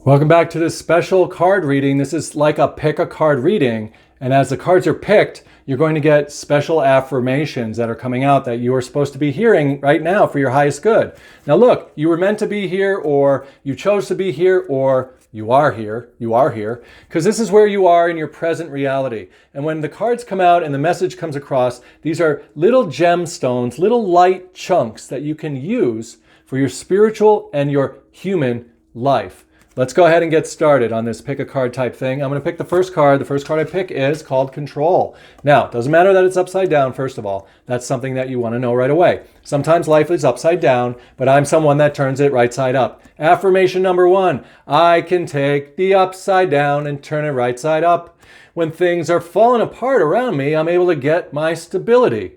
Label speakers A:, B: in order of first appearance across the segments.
A: Welcome back to this special card reading. This is like a pick a card reading. And as the cards are picked, you're going to get special affirmations that are coming out that you are supposed to be hearing right now for your highest good. Now look, you were meant to be here, or you chose to be here, or you are here, because this is where you are in your present reality. And when the cards come out and the message comes across, these are little gemstones, little light chunks that you can use for your spiritual and your human life. Let's go ahead and get started on this pick a card type thing. I'm going to pick the first card. The first card I pick is called Control. Now, it doesn't matter that it's upside down, first of all. That's something that you want to know right away. Sometimes life is upside down, but I'm someone that turns it right side up. Affirmation number 1, I can take the upside down and turn it right side up. When things are falling apart around me, I'm able to get my stability.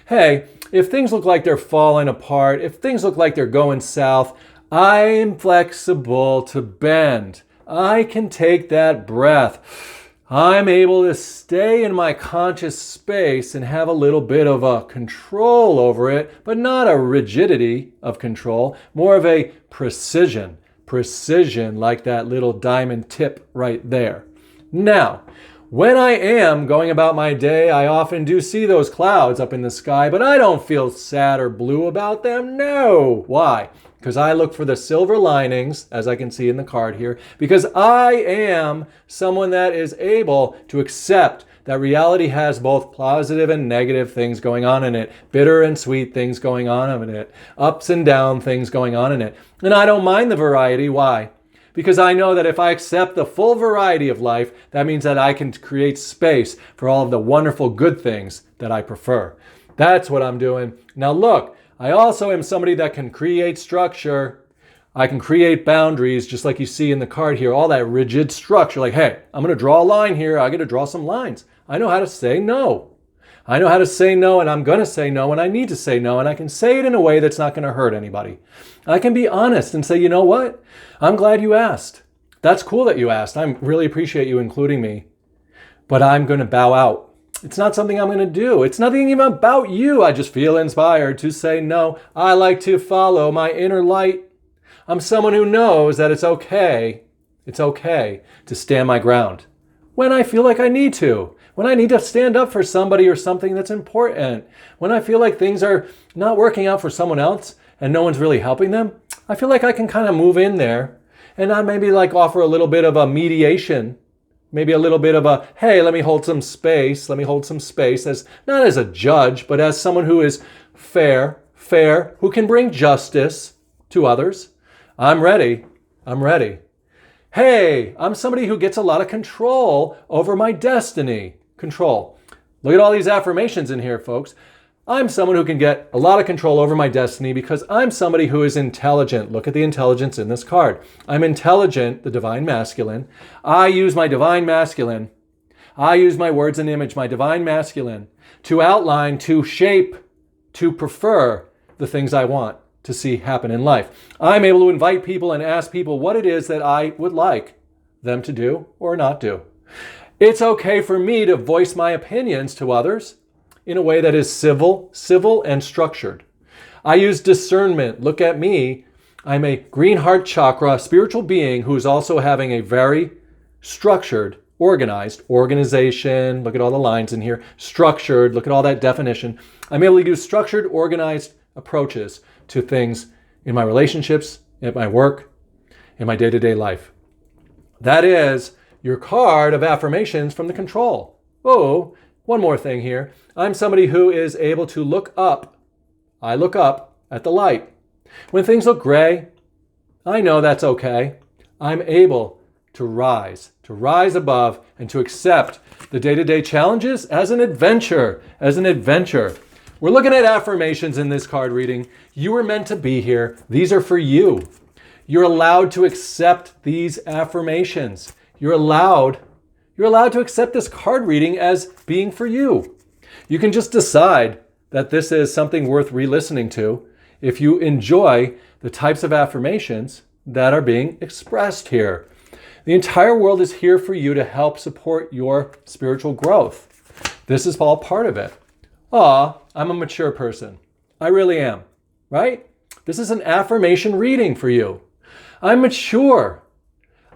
A: Hey, if things look like they're falling apart, if things look like they're going south, I'm flexible to bend. I can take that breath. I'm able to stay in my conscious space and have a little bit of a control over it, but not a rigidity of control, more of a precision. Precision like that little diamond tip right there. Now, when I am going about my day, I often do see those clouds up in the sky, but I don't feel sad or blue about them. No. Why? Because I look for the silver linings, as I can see in the card here, because I am someone that is able to accept that reality has both positive and negative things going on in it, bitter and sweet things going on in it, ups and down things going on in it. And I don't mind the variety. Why? Because I know that if I accept the full variety of life, that means that I can create space for all of the wonderful good things that I prefer. That's what I'm doing. Now look, I also am somebody that can create structure. I can create boundaries, just like you see in the card here, all that rigid structure. Like, hey, I'm going to draw a line here. I got to draw some lines. I know how to say no. I know how to say no, and I'm going to say no, and I need to say no, and I can say it in a way that's not going to hurt anybody. I can be honest and say, you know what? I'm glad you asked. That's cool that you asked. I really appreciate you including me, but I'm going to bow out. It's not something I'm going to do. It's nothing even about you. I just feel inspired to say no. I like to follow my inner light. I'm someone who knows that it's okay to stand my ground when I feel like I need to. When I need to stand up for somebody or something that's important. When I feel like things are not working out for someone else and no one's really helping them, I feel like I can kind of move in there and I maybe like offer a little bit of a mediation. Maybe a little bit of a, hey, let me hold some space. Let me hold some space as not as a judge, but as someone who is fair, who can bring justice to others. I'm ready. Hey, I'm somebody who gets a lot of control over my destiny. Control. Look at all these affirmations in here, folks. I'm someone who can get a lot of control over my destiny because I'm somebody who is intelligent. Look at the intelligence in this card. I'm intelligent, the divine masculine. I use my divine masculine. I use my words and image, my divine masculine, to outline, to shape, to prefer the things I want to see happen in life. I'm able to invite people and ask people what it is that I would like them to do or not do. It's okay for me to voice my opinions to others in a way that is civil and structured. I use discernment. Look at me. I'm a green heart chakra spiritual being who is also having a very structured, organized organization. Look at all the lines in here. Structured. Look at all that definition. I'm able to use structured, organized approaches to things in my relationships, at my work, in my day-to-day life. That is your card of affirmations from the Control. Oh, one more thing here. I'm somebody who is able to look up. I look up at the light. When things look gray, I know that's okay. I'm able to rise above and to accept the day-to-day challenges as an adventure. We're looking at affirmations in this card reading. You were meant to be here. These are for you. You're allowed to accept these affirmations. You're allowed to accept this card reading as being for you. You can just decide that this is something worth re-listening to if you enjoy the types of affirmations that are being expressed here. The entire world is here for you to help support your spiritual growth. This is all part of it. I'm a mature person. I really am, right? This is an affirmation reading for you. I'm mature.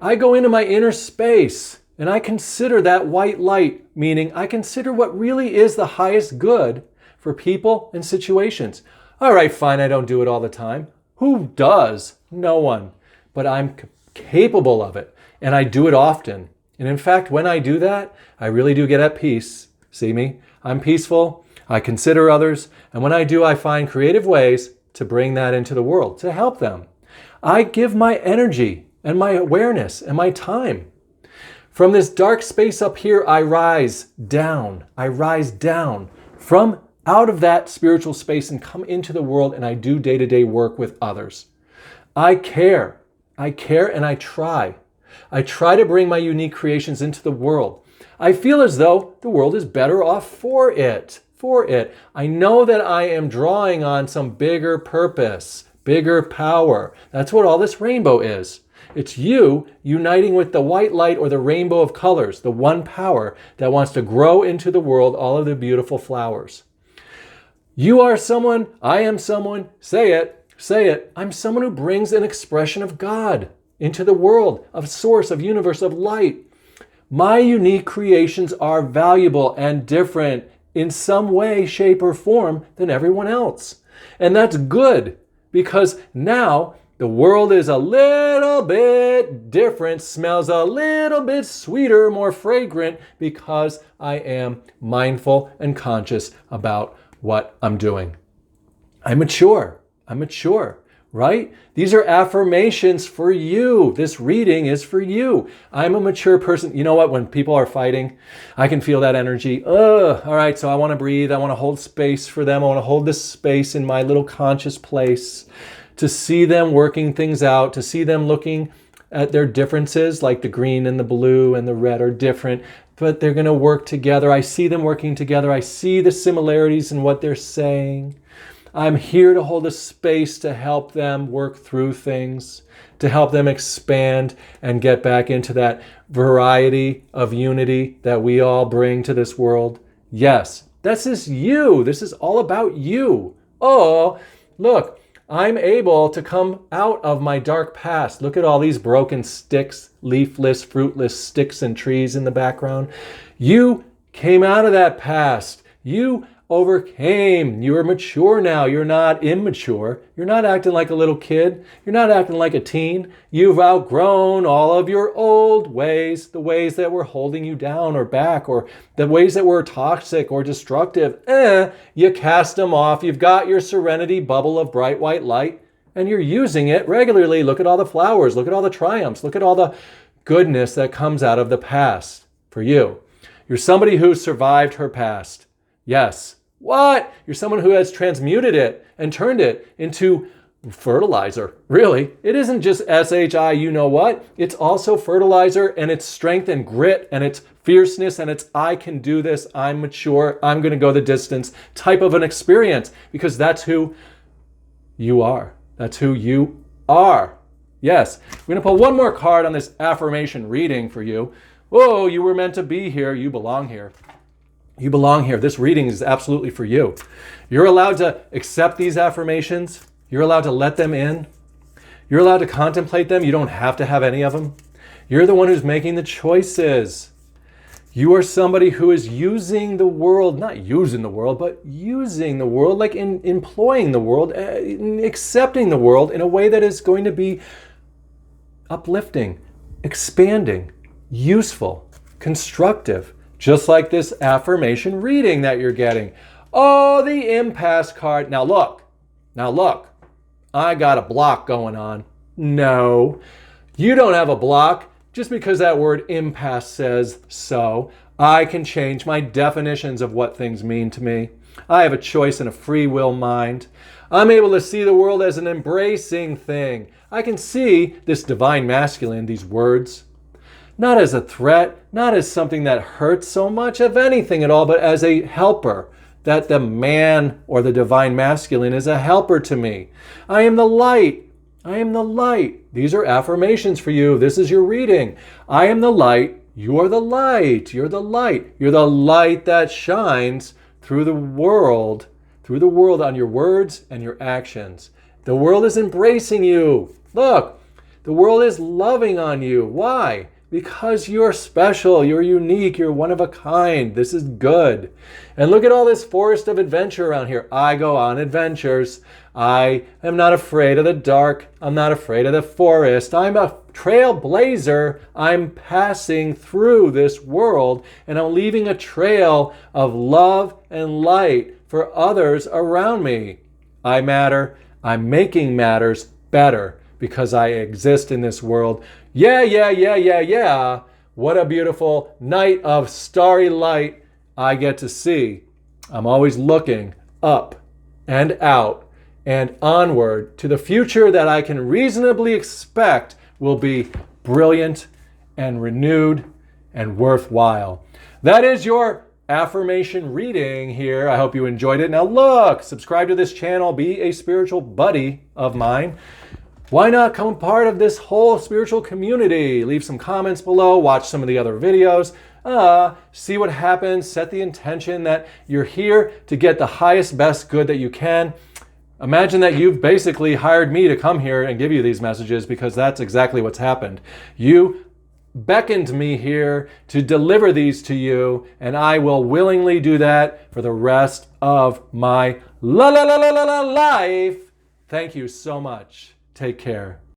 A: I go into my inner space and I consider that white light, meaning I consider what really is the highest good for people and situations. All right, fine, I don't do it all the time. Who does? No one. But I'm capable of it, and I do it often. And in fact, when I do that, I really do get at peace. See me? I'm peaceful. I consider others. And when I do, I find creative ways to bring that into the world, to help them. I give my energy and my awareness and my time. From this dark space up here, I rise down. I rise down from out of that spiritual space and come into the world, and I do day-to-day work with others. I care. I care and I try. I try to bring my unique creations into the world. I feel as though the world is better off for it. I know that I am drawing on some bigger purpose, bigger power. That's what all this rainbow is. It's you uniting with the white light or the rainbow of colors, the one power that wants to grow into the world all of the beautiful flowers. You are someone, I am someone, say it. I'm someone who brings an expression of God into the world, of source, of universe, of light. My unique creations are valuable and different in some way, shape, or form than everyone else. And that's good because now the world is a little bit different, smells a little bit sweeter, more fragrant because I am mindful and conscious about what I'm doing. I'm mature, right? These are affirmations for you. This reading is for you. I'm a mature person. You know what? When people are fighting, I can feel that energy. All right, so I want to breathe. I want to hold space for them. I want to hold this space in my little conscious place to see them working things out, to see them looking at their differences, like the green and the blue and the red are different, but they're going to work together. I see them working together. I see the similarities in what they're saying. I'm here to hold a space to help them work through things, to help them expand and get back into that variety of unity that we all bring to this world. Yes, this is you. This is all about you. Oh, look. I'm able to come out of my dark past. Look at all these broken sticks, leafless, fruitless sticks and trees in the background. You came out of that past. You overcame. You are mature now. You're not immature. You're not acting like a little kid. You're not acting like a teen. You've outgrown all of your old ways, the ways that were holding you down or back, or the ways that were toxic or destructive. You cast them off. You've got your serenity bubble of bright white light, and you're using it regularly. Look at all the flowers. Look at all the triumphs. Look at all the goodness that comes out of the past for you. You're somebody who survived her past. Yes. What? You're someone who has transmuted it and turned it into fertilizer. Really? It isn't just SHI, you know what? It's also fertilizer, and it's strength and grit, and it's fierceness, and it's I can do this, I'm mature, I'm going to go the distance type of an experience, because that's who you are. That's who you are. Yes. We're going to pull one more card on this affirmation reading for you. Whoa, you were meant to be here. You belong here. You belong here. This reading is absolutely for you. You're allowed to accept these affirmations. You're allowed to let them in. You're allowed to contemplate them. You don't have to have any of them. You're the one who's making the choices. You are somebody who is using the world, not using the world, but using the world, like in employing the world, accepting the world in a way that is going to be uplifting, expanding, useful, constructive. Just like this affirmation reading that you're getting. Oh, the impasse card. Now look, I got a block going on. No, you don't have a block just because that word impasse says so. I can change my definitions of what things mean to me. I have a choice and a free will mind. I'm able to see the world as an embracing thing. I can see this divine masculine, these words, not as a threat, not as something that hurts so much of anything at all, but as a helper, that the man or the divine masculine is a helper to me. I am the light. I am the light. These are affirmations for you. This is your reading. I am the light. You are the light. You're the light. You're the light that shines through the world on your words and your actions. The world is embracing you. Look. The world is loving on you. Why? Because you're special, you're unique, you're one of a kind. This is good. And look at all this forest of adventure around here. I go on adventures. I am not afraid of the dark. I'm not afraid of the forest. I'm a trailblazer. I'm passing through this world and I'm leaving a trail of love and light for others around me. I matter. I'm making matters better because I exist in this world. Yeah. What a beautiful night of starry light I get to see. I'm always looking up and out and onward to the future that I can reasonably expect will be brilliant and renewed and worthwhile. That is your affirmation reading here. I hope you enjoyed it. Now look, subscribe to this channel, be a spiritual buddy of mine. Why not come part of this whole spiritual community? Leave some comments below, watch some of the other videos, see what happens, set the intention that you're here to get the highest, best good that you can. Imagine that you've basically hired me to come here and give you these messages because that's exactly what's happened. You beckoned me here to deliver these to you, and I will willingly do that for the rest of my life. Thank you so much. Take care.